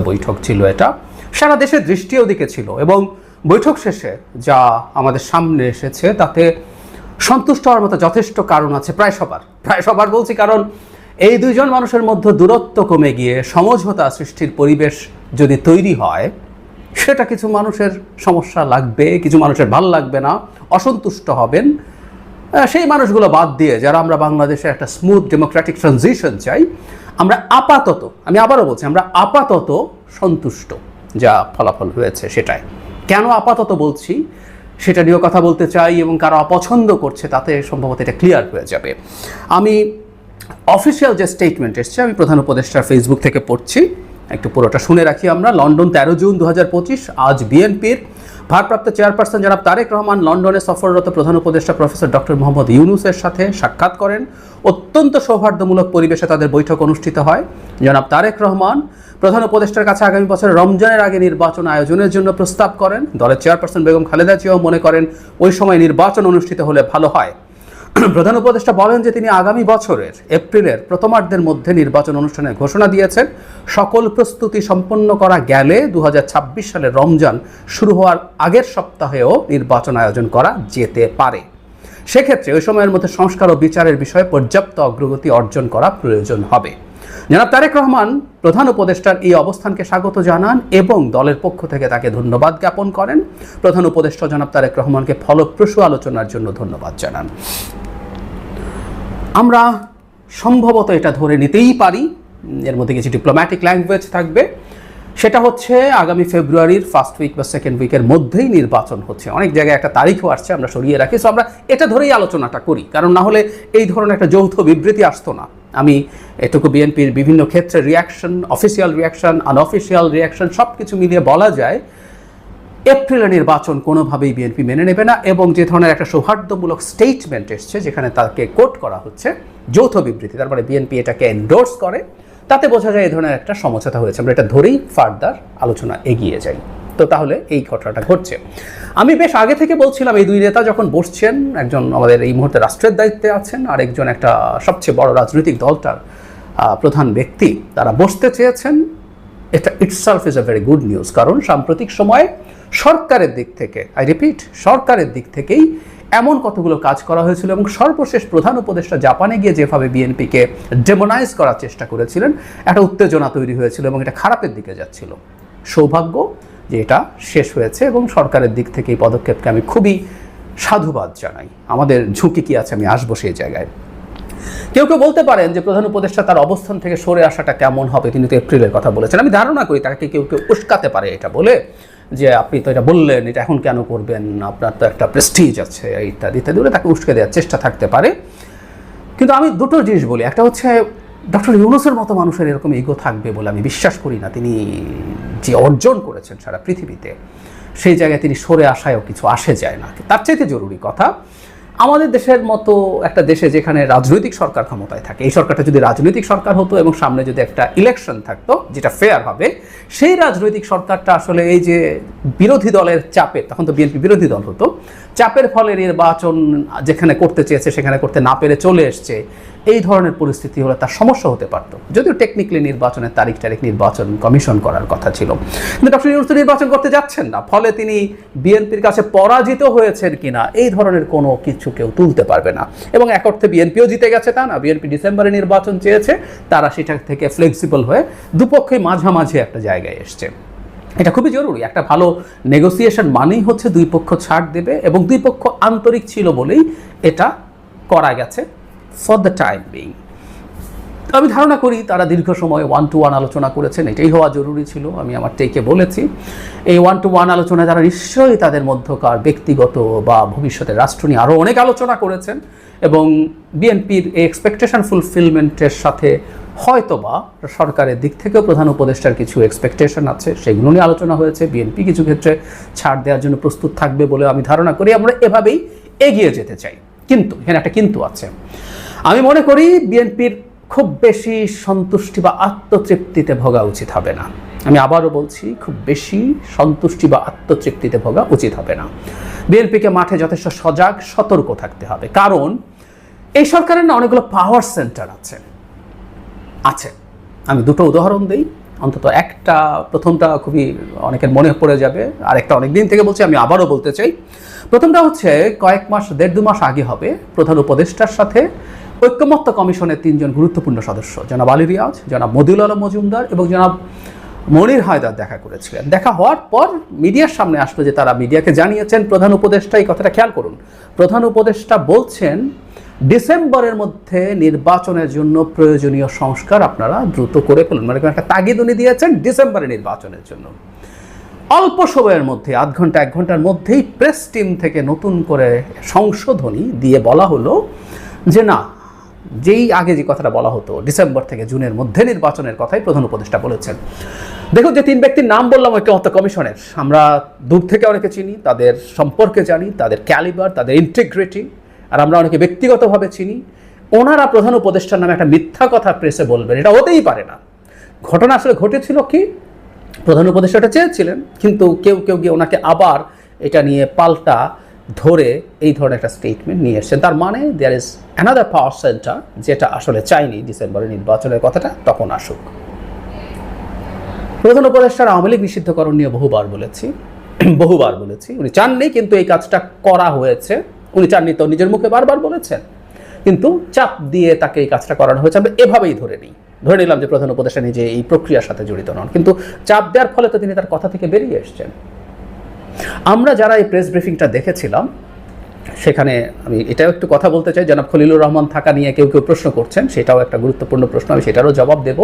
বৈঠক ছিল এটা, সারা দেশের দৃষ্টি ওদিকে ছিল এবং বৈঠক শেষে যা আমাদের সামনে এসেছে তাতে সন্তুষ্ট হওয়ার মতো যথেষ্ট কারণ আছে প্রায় সবার বলছি, কারণ এই দুইজন মানুষের মধ্যে দূরত্ব কমে গিয়ে সমঝোতা সৃষ্টির পরিবেশ যদি তৈরি হয়, সেটা কিছু মানুষের সমস্যা লাগবে, কিছু মানুষের ভালো লাগবে না, অসন্তুষ্ট হবেন। সেই মানুষগুলো বাদ দিয়ে যারা আমরা বাংলাদেশে একটা স্মুথ ডেমোক্রেটিক ট্রানজিশন চাই, আমরা আপাতত, আমি আবারও বলছি, আমরা আপাতত সন্তুষ্ট যা ফলাফল হয়েছে সেটাই। কেন আপাতত বলছি সেটা নিয়েও কথা বলতে চাই, এবং কারা অপছন্দ করছে তাতে সম্ভবত এটা ক্লিয়ার হয়ে যাবে। আমি অফিসিয়াল যে স্টেটমেন্ট এসছে আমি প্রধান উপদেষ্টার ফেসবুক থেকে পড়ছি, একটু পুরোটা শুনে রাখি আমরা। লন্ডন 13 জুন 2025, আজ বিএনপির ভারপ্রাপ্ত চেয়ারপারসন জনাব তারেক রহমান লন্ডনে সফররত প্রধান উপদেষ্টা প্রফেসর ডক্টর মোহাম্মদ ইউনূসের সাথে সাক্ষাৎ করেন। অত্যন্ত সৌহার্দ্যমূলক পরিবেশে তাদের বৈঠক অনুষ্ঠিত হয়। জনাব তারেক রহমান প্রধান উপদেষ্টার কাছে আগামী বছর রমজানের আগে নির্বাচন আয়োজনের জন্য প্রস্তাব করেন। দলের চেয়ারপারসন বেগম খালেদা জিয়াও মনে করেন ওই সময় নির্বাচন অনুষ্ঠিত হলে ভালো হয়। প্রধান উপদেষ্টা বলেন যে তিনি আগামী বছরের এপ্রিলের প্রথমার্ধের মধ্যে নির্বাচন অনুষ্ঠানের ঘোষণা দিয়েছেন। সকল প্রস্তুতি সম্পন্ন করা গেলে 2026 সালের রমজান শুরু হওয়ার আগের সপ্তাহেও নির্বাচন আয়োজন করা যেতে পারে। সেক্ষেত্রে ওই সময়ের মধ্যে সংস্কার ও বিচারের বিষয়ে পর্যাপ্ত অগ্রগতি অর্জন করা প্রয়োজন হবে। জনাব তারেক রহমান প্রধান উপদেষ্টার এই অবস্থানকে স্বাগত জানান এবং দলের পক্ষ থেকে তাকে ধন্যবাদ জ্ঞাপন করেন। প্রধান উপদেষ্টা জনাব তারেক রহমানকে ফলপ্রসূ আলোচনার জন্য ধন্যবাদ জানান। আমরা সম্ভবত এটা ধরে নিতেই পারি, এর মধ্যে কিছু ডিপ্লোম্যাটিক ল্যাঙ্গুয়েজ থাকবে, সেটা হচ্ছে আগামী ফেব্রুয়ারির ফার্স্ট উইক বা সেকেন্ড উইকের মধ্যেই নির্বাচন হচ্ছে। অনেক জায়গায় একটা তারিখও আসছে, আমরা সরিয়ে রাখি। সো আমরা এটা ধরেই আলোচনাটা করি, কারণ না হলে এই ধরনের একটা যৌথ বিবৃতি আসতো না। আমি এটুকু বিএনপির বিভিন্ন ক্ষেত্রে reaction, official reaction, unofficial reaction সব কিছু মিলিয়ে বলা যায় এপ্রিলে নির্বাচন কোনোভাবেই বিএনপি মেনে নেবে না। এবং যে ধরনের একটা সৌহার্দ্যমূলক স্টেটমেন্ট এসছে যেখানে তাকে কোট করা হচ্ছে যৌথ বিবৃতি, তারপরে বিএনপি এটাকে এন্ডোর্স করে, তাতে বোঝা যায় এই ধরনের একটা সমঝোতা হয়েছে। আমরা এটা ধরেই ফার্দার আলোচনা এগিয়ে যাই। তো তাহলে এই ঘটনাটা ঘটছে। আমি বেশ আগে থেকে বলছিলাম এই দুই নেতা যখন বসছেন, একজন আমাদের এই মুহূর্তে রাষ্ট্রের দায়িত্বে আছেন, আর একজন একটা সবচেয়ে বড় রাজনৈতিক দলটার প্রধান ব্যক্তি, তারা বসতে চেয়েছেন, এটা itself is a very good news. কারণ সাম্প্রতিক সময়ে সরকারের দিক থেকে, আই রিপিট, সরকারের দিক থেকেই এমন কতগুলো কাজ করা হয়েছিল, এবং সর্বশেষ প্রধান উপদেষ্টা জাপানে গিয়ে যেভাবে বিএনপিকে ডেমোনাইজ করার চেষ্টা করেছিলেন, একটা উত্তেজনা তৈরি হয়েছিল এবং এটা খারাপের দিকে যাচ্ছিল। সৌভাগ্য যে এটা শেষ হয়েছে এবং সরকারের দিক থেকে এই পদক্ষেপকে আমি খুবই সাধুবাদ জানাই। আমাদের ঝুঁকি কি আছে, আমি আসবো সেই জায়গায়। কেউ কেউ বলতে পারেন যে প্রধান উপদেষ্টা তার অবস্থান থেকে সরে আসাটা কেমন হবে, তিনি তো এপ্রিলের কথা বলেছেন। আমি ধারণা করি তাকে কেউ কেউ উস্কাতে পারে এটা বলে যে আপনি তো এটা বললেন, এটা এখন কেন করবেন, আপনার তো একটা প্রেস্টিজ আছে, ইত্যাদি ইত্যাদি বলে তাকে উস্কে দেওয়ার চেষ্টা থাকতে পারে। কিন্তু আমি দুটো জিনিস বলি, একটা হচ্ছে ডক্টর ইউনূসের মতো মানুষের এরকম ইগো থাকবে বলে আমি বিশ্বাস করি না। তিনি যে অর্জন করেছেন সারা পৃথিবীতে, সেই জায়গায় তিনি সরে আসায়ও কিছু আসে যায় না। তার চাইতে জরুরি কথা, আমাদের দেশের মতো একটা দেশে যেখানে রাজনৈতিক সরকার ক্ষমতায় থাকে, এই সরকারটা যদি রাজনৈতিক সরকার হতো এবং সামনে যদি একটা ইলেকশন থাকতো যেটা ফেয়ার হবে, সেই রাজনৈতিক সরকারটা আসলে এই যে বিরোধী দলের চাপে, তখন তো বিএনপি বিরোধী দল হতো, চাপের ফলে নির্বাচন যেখানে করতে চেয়েছে সেখানে করতে না পেরে চলে এসছে, এই ধরনের পরিস্থিতি হলে তার সমস্যা হতে পারত। যদিও টেকনিক্যালি নির্বাচনের তারিখ নির্বাচন কমিশন করার কথা ছিল, কিন্তু ডক্টর ইউনূস নির্বাচন করতে যাচ্ছেন না, ফলে তিনি বিএনপির কাছে পরাজিত হয়েছেন কিনা এই ধরনের কোনো কিছু কেউ তুলতে পারবে না। এবং এক অর্থে বিএনপিও জিতে গেছে তা না, বিএনপি ডিসেম্বরে নির্বাচন চেয়েছে, তারা সেটা থেকে ফ্লেক্সিবল হয়ে দুপক্ষই মাঝামাঝি একটা জায়গায় এসছে। এটা খুবই জরুরি। একটা ভালো নেগোসিয়েশন মানেই হচ্ছে দুই পক্ষ ছাড় দেবে, এবং দুই পক্ষ আন্তরিক ছিল বলেই এটা করা গেছে ফর দ্য টাইম বিং। আমি ধারণা করি তারা দীর্ঘ সময় 1-to-1 আলোচনা করেছেন, এটাই হওয়া জরুরি ছিল। আমি আমার টেকে বলেছি এই 1-to-1 আলোচনায় তারা নিশ্চয়ই তাদের মধ্যকার ব্যক্তিগত বা ভবিষ্যতের রাষ্ট্র নিয়ে আরও অনেক আলোচনা করেছেন, এবং বিএনপির এই এক্সপেকটেশন ফুলফিলমেন্টের সাথে হয়তোবা সরকারের দিক থেকেও প্রধান উপদেষ্টার কিছু এক্সপেকটেশন আছে, সেগুলো নিয়ে আলোচনা হয়েছে। বিএনপি কিছু ক্ষেত্রে ছাড় দেওয়ার জন্য প্রস্তুত থাকবে বলে আমি ধারণা করি। আমরা এভাবেই এগিয়ে যেতে চাই, কিন্তু এখানে একটা কিন্তু আছে। আমি মনে করি বিএনপির খুব বেশি সন্তুষ্টি বা আত্মতৃপ্তিতে ভোগা উচিত হবে না। আমি আবারও বলছি, খুব বেশি সন্তুষ্টি বা আত্মতৃপ্তিতে ভোগা উচিত হবে না। বিএনপিকে মাঠে যথেষ্ট সজাগ সতর্ক থাকতে হবে, কারণ এই সরকারের না অনেকগুলো পাওয়ার সেন্টার আছে। আমি দুটো উদাহরণ দিই। অন্তত একটা, প্রথমটা খুবই অনেকের মনে পড়ে যাবে, আরেকটা অনেক দিন থেকে বলছি, আমি আবারও বলতে চাই। প্রথমটা হচ্ছে কয়েক মাস, 1.5-2 মাস আগে হবে, প্রধান উপদেষ্টার সাথে ঐক্যমত্য কমিশনের 3 জন গুরুত্বপূর্ণ সদস্য জনাব আলী রিয়াজ, জনাব মদিউল আলম মজুমদার এবং জনাব মনির হায়দার দেখা করেছিলেন। দেখা হওয়ার পর মিডিয়ার সামনে আসলো যে তারা মিডিয়াকে জানিয়েছেন প্রধান উপদেষ্টা, এই কথাটা খেয়াল করুন, প্রধান উপদেষ্টা বলছেন ডিসেম্বরের মধ্যে নির্বাচনের জন্য প্রয়োজনীয় সংস্কার আপনারা দ্রুত করে ফেলুন, মানে একটা তাগিদ উনি দিয়েছেন ডিসেম্বরে নির্বাচনের জন্য। অল্প সময়ের মধ্যে, 1 ঘন্টা 1 ঘন্টার মধ্যেই প্রেস টিম থেকে নতুন করে সংশোধনী দিয়ে বলা হলো যে না, যেই আগে যে কথাটা বলা হতো ডিসেম্বর থেকে জুনের মধ্যে নির্বাচনের কথাই প্রধান উপদেষ্টা বলেছেন। দেখুন, যে 3 ব্যক্তির নাম বললাম ঐক্যমত্য কমিশনের, আমরা দূর থেকে অনেকে চিনি, তাদের সম্পর্কে জানি, তাদের ক্যালিবার, তাদের ইন্টিগ্রিটি, আর আমরা অনেকে ব্যক্তিগতভাবে চিনি। ওনারা প্রধান উপদেষ্টার নামে একটা মিথ্যা কথা প্রেসে বলবেন, এটা হতেই পারে না। ঘটনা আসলে ঘটেছিল কি, প্রধান উপদেষ্টাটা চেয়েছিলেন, কিন্তু কেউ কেউ গিয়ে ওনাকে আবার এটা নিয়ে পাল্টা ধরে এই ধরনের একটা স্টেটমেন্ট নিয়ে এসছেন। তার মানে there is another power centre যেটা আসলে চাইনি ডিসেম্বরে নির্বাচনের কথাটা তখন আসুক। প্রধান উপদেষ্টার আওয়ামী লীগ নিষিদ্ধকরণ নিয়ে বহুবার বলেছি, উনি চাননি, কিন্তু এই কাজটা করা হয়েছে। উনি চাননি তো নিজের মুখে বারবার বলেছেন, কিন্তু চাপ দিয়ে তাকে এই কাজটা করানো হয়েছে। আমরা এভাবেই ধরে নিলাম যে প্রধান উপদেষ্টা নিজে এই প্রক্রিয়ার সাথে জড়িত নন, কিন্তু চাপ দেওয়ার ফলে তো তিনি তার কথা থেকে বেরিয়ে এসছেন। আমরা যারা এই প্রেস ব্রিফিংটা দেখেছিলাম, সেখানে আমি এটাও একটু কথা বলতে চাই, জনাব খলিলুর রহমান থাকা নিয়ে কেউ প্রশ্ন করছেন, সেটাও একটা গুরুত্বপূর্ণ প্রশ্ন, আমি সেটারও জবাব দেব।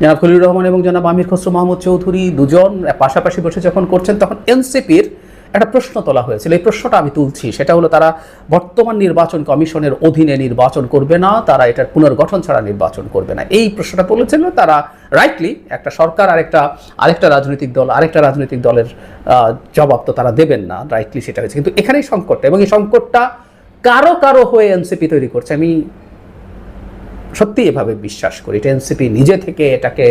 জনাব খলিলুর রহমান এবং জনাব আমির খসরু মাহমুদ চৌধুরী দুজন পাশাপাশি বসে যখন করছেন, তখন এনসিপির একটা প্রশ্ন তোলা হয়েছিল। এই প্রশ্নটা আমি তুলছি, সেটা হলো তারা বর্তমান নির্বাচন কমিশনের অধীনে নির্বাচন করবে না, তারা এটার পুনর্গঠন ছাড়া নির্বাচন করবে না। এই প্রশ্নটা তুলেছিল তারা রাইটলি। একটা সরকার আরেকটা রাজনৈতিক দলের জবাব তো তারা দেবেন না, রাইটলি সেটা হয়েছে। কিন্তু এখানেই সংকটটা, এবং এই সংকটটা কারো হয়ে এনসিপি তৈরি করছে। আমি সত্যি এভাবে বিশ্বাস করি, এটা এনসিপি নিজে থেকে এটাকে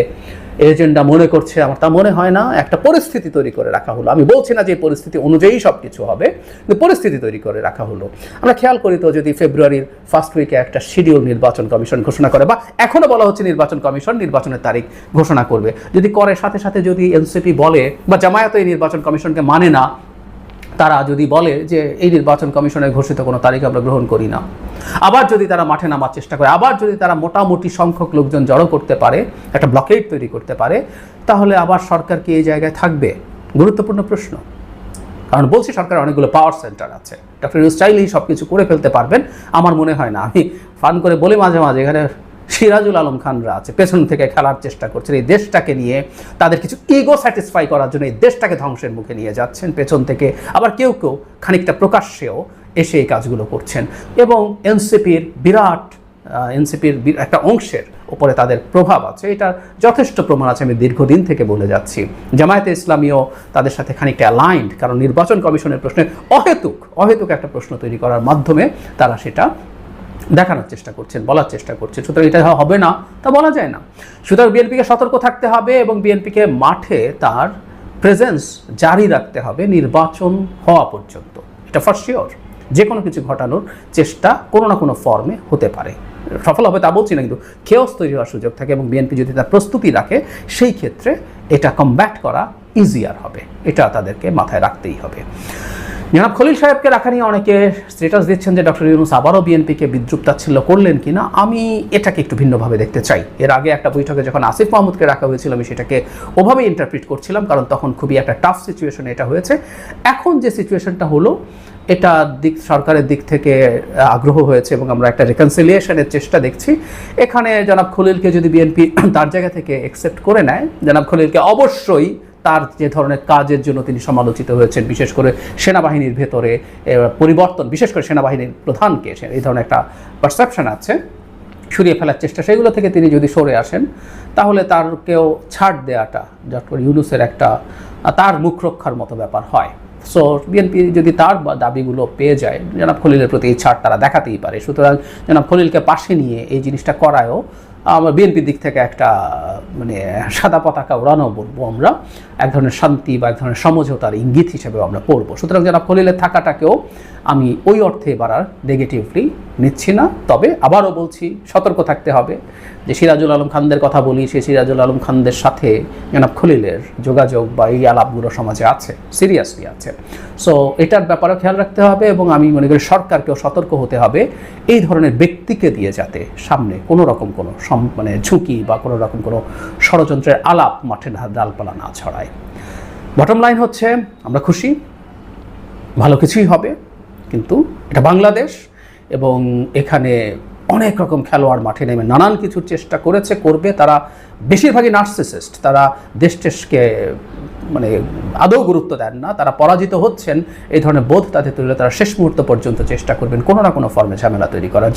এজেন্ডা মনে করছে, আমার তা মনে হয় না। একটা পরিস্থিতি তৈরি করে রাখা হলো, আমি বলছি না যে পরিস্থিতি অনুযায়ী সব কিছু হবে, কিন্তু পরিস্থিতি তৈরি করে রাখা হলো। আমরা খেয়াল করি তো, যদি ফেব্রুয়ারির ফার্স্ট উইকে একটা শিডিউল নির্বাচন কমিশন ঘোষণা করে, বা এখনও বলা হচ্ছে নির্বাচন কমিশন নির্বাচনের তারিখ ঘোষণা করবে, যদি করে সাথে সাথে যদি এনসিপি বলে বা জামায়াত এই নির্বাচন কমিশনকে মানে না, তারা যদি বলে যে এই নির্বাচন কমিশনের ঘোষিত কোনো তারিখ আমরা গ্রহণ করি না, আবার যদি তারা মাঠে নামার চেষ্টা করে, আবার যদি তারা মোটামুটি সংখ্যক লোকজন জড়ো করতে পারে, একটা ব্লকেড তৈরি করতে পারে, তাহলে আবার সরকার কি এই জায়গায় থাকবে? গুরুত্বপূর্ণ প্রশ্ন। কারণ বলছি, সরকারের অনেকগুলো পাওয়ার সেন্টার আছে, ডক্টর ইউনূস চাইলেই সব কিছু করে ফেলতে পারবেন, আমার মনে হয় না। আমি ফান করে বলে মাঝে মাঝে, এখানে সিরাজুল আলম খানরা আছে, পেছন থেকে খেলার চেষ্টা করছেন, এই দেশটাকে নিয়ে তাদের কিছু ইগো স্যাটিসফাই করার জন্য এই দেশটাকে ধ্বংসের মুখে নিয়ে যাচ্ছেন পেছন থেকে। আবার কেউ খানিকটা প্রকাশ্যেও এসে এই কাজগুলো করছেন, এবং এনসিপির একটা অংশের উপরে তাদের প্রভাব আছে, এটার যথেষ্ট প্রমাণ আছে। আমি দীর্ঘদিন থেকে বলে যাচ্ছি, জামায়াতে ইসলামীও তাদের সাথে খানিকটা অ্যালাইন্ড, কারণ নির্বাচন কমিশনের প্রশ্নে অহেতুক একটা প্রশ্ন তৈরি করার মাধ্যমে তারা সেটা দেখানোর চেষ্টা করছেন, বলার চেষ্টা করছেন। সুতরাং এটা হবে না তা বলা যায় না। সুতরাং বিএনপিকে সতর্ক থাকতে হবে, এবং বিএনপিকে মাঠে তার প্রেজেন্স জারি রাখতে হবে নির্বাচন হওয়া পর্যন্ত। এটা ফর শিওর, যে কোনো কিছু ঘটানোর চেষ্টা কোনো না কোনো ফর্মে হতে পারে, সফল হবে তা বলছি না, কিন্তু কেওস তৈরি হওয়ার সুযোগ থাকে, এবং বিএনপি যদি তার প্রস্তুতি রাখে, সেই ক্ষেত্রে এটা কমব্যাট করা ইজিয়ার হবে। এটা তাদেরকে মাথায় রাখতেই হবে। জনাব খলিল সাহেবকে রাখা নিয়ে অনেকে স্ট্যাটাস দিচ্ছেন যে ডক্টর ইউনূস আবারও বিএনপিকে বিদ্রুপতাচ্ছিল্য করলেন কিনা। আমি এটাকে একটু ভিন্নভাবে দেখতে চাই। এর আগে একটা বৈঠকে যখন আসিফ মাহমুদকে রাখা হয়েছিল, আমি সেটাকে ওভাবেই ইন্টারপ্রিট করছিলাম, কারণ তখন খুবই একটা টাফ সিচুয়েশনে এটা হয়েছে। এখন যে সিচুয়েশনটা হলো, এটা সরকারের দিক থেকে আগ্রহ হয়েছে, এবং আমরা একটা রিকনসিলিয়েশনের চেষ্টা দেখছি। এখানে জনাব খলিলকে যদি বিএনপি তার জায়গা থেকে অ্যাকসেপ্ট করে নেয়, জনাব খলিলকে অবশ্যই তার যে ধরনের কাজের জন্য তিনি সমালোচিত হয়েছেন, বিশেষ করে সেনাবাহিনীর ভেতরে পরিবর্তন, বিশেষ করে সেনাবাহিনীর প্রধানকে এই ধরনের একটা পারসেপশন আছে, সরিয়ে ফেলার চেষ্টা, সেগুলো থেকে তিনি যদি সরে আসেন, তাহলে তারকেও ছাড় দেওয়াটা ডক্টর ইউনূসের একটা তার মুখ রক্ষার মতো ব্যাপার হয়। সো বিএনপি যদি তার দাবিগুলো পেয়ে যায়, জনাব খলিলের প্রতি এই ছাড় তারা দেখাতেই পারে। সুতরাং জনাব খলিলকে পাশে নিয়ে এই জিনিসটা করায়ও আমার বিএনপির দিক থেকে একটা সাদা পতাকা উড়ানো বলবো আমরা, এক ধরনের শান্তি বা এক ধরনের সমঝোতার ইঙ্গিত হিসেবেও আমরা পড়বো। সুতরাং জনাব খলিলের থাকাটাকেও আমি ওই অর্থে এবার আর নেগেটিভলি নিচ্ছি না। তবে আবারও বলছি, সতর্ক থাকতে হবে। যে সিরাজুল আলম খানদের কথা বলি, সেই সিরাজুল আলম খানদের সাথে জনাব খলিলের যোগাযোগ বা এই আলাপগুলো সমাজে আছে, সিরিয়াসলি আছে। সো এটার ব্যাপারেও খেয়াল রাখতে হবে, এবং আমি মনে করি সরকারকেও সতর্ক হতে হবে এই ধরনের ব্যক্তিকে দিয়ে যাতে সামনে কোনো রকম কোনো মানে ঝুঁকি বা কোনো রকম কোনো ষড়যন্ত্রের আলাপ মাঠে ডালপালা না ছড়ায়। বটম লাইন হচ্ছে, আমরা খুশি, ভালো কিছুই হবে, কিন্তু এটা বাংলাদেশ, এবং এখানে অনেক রকম খেলোয়াড় মাঠে নেমে নানান কিছুর চেষ্টা করেছে, করবে। তারা বেশিরভাগই নার্সিসিস্ট, তারা দেশকে মানে আদৌ গুরুত্ব দেন না, তারা পরাজিত হচ্ছেন এই ধরনের বোধ তাদের তুলে তারা শেষ মুহূর্ত পর্যন্ত চেষ্টা করবেন কোনো না কোনো ফর্মে ঝামেলা তৈরি করার।